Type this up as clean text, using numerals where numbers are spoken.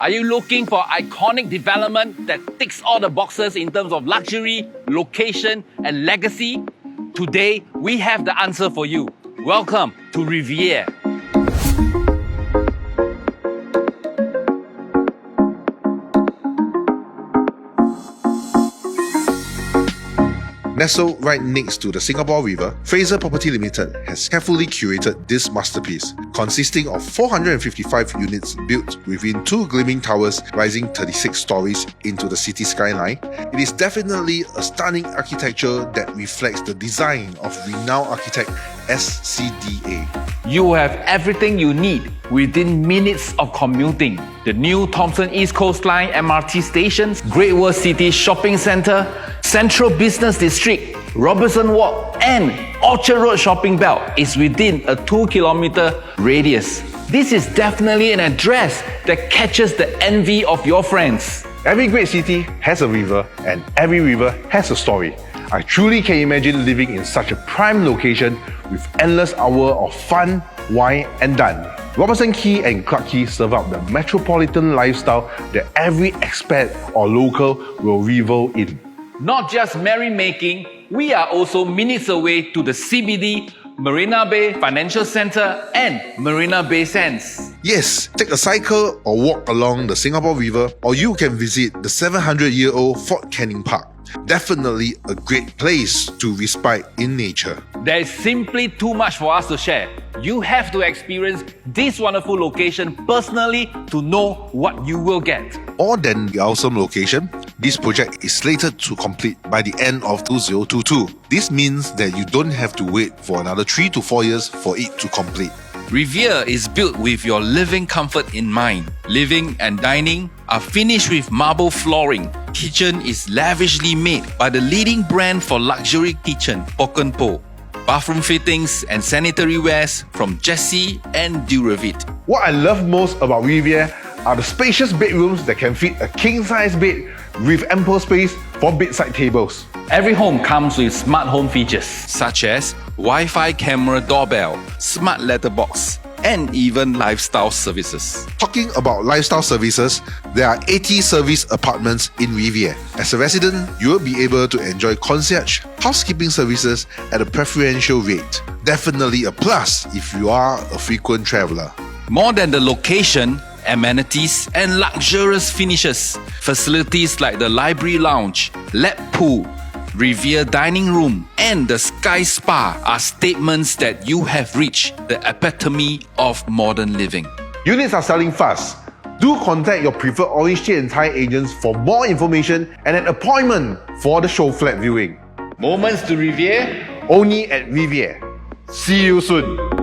Are you looking for iconic development that ticks all the boxes in terms of luxury, location, and legacy? Today, we have the answer for you. Welcome to Riviere. Nestled right next to the Singapore River, Fraser Property Limited has carefully curated this masterpiece, consisting of 455 units built within two gleaming towers rising 36 stories into the city skyline. It is definitely a stunning architecture that reflects the design of renowned architect SCDA. You have everything you need within minutes of commuting. The new Thomson East Coast Line MRT stations, Great World City Shopping Centre, Central Business District, Robertson Walk, and Orchard Road Shopping Belt is within a 2-kilometer radius. This is definitely an address that catches the envy of your friends. Every great city has a river, and every river has a story. I truly can imagine living in such a prime location with endless hours of fun, wine, and dine. Robertson Quay and Clarke Quay serve up the metropolitan lifestyle that every expat or local will revel in. Not just merrymaking, we are also minutes away to the CBD, Marina Bay Financial Centre, and Marina Bay Sands. Yes, take a cycle or walk along the Singapore River, or you can visit the 700-year-old Fort Canning Park. Definitely a great place to respite in nature. There is simply too much for us to share. You have to experience this wonderful location personally to know what you will get. More than the awesome location, this project is slated to complete by the end of 2022. This means that you don't have to wait for another 3 to 4 years for it to complete. Riviere is built with your living comfort in mind. Living and dining are finished with marble flooring. Kitchen is lavishly made by the leading brand for luxury kitchen, Condo. Bathroom fittings and sanitary wares from Jessie and Duravit. What I love most about Riviere are the spacious bedrooms that can fit a king-size bed with ample space for bedside tables. Every home comes with smart home features such as Wi-Fi camera doorbell, smart letterbox, and even lifestyle services. Talking about lifestyle services, there are 80 service apartments in Riviere. As a resident, you will be able to enjoy concierge housekeeping services at a preferential rate. Definitely a plus if you are a frequent traveler. More than the location, amenities and luxurious finishes, facilities like the library lounge, lap pool, Riviere dining room, and the Sky Spa are statements that you have reached the epitome of modern living. Units are selling fast. Do contact your preferred OrangeTee Tie agents for more information and an appointment for the show flat viewing. Moments to Riviere. Only at Riviere. See you soon.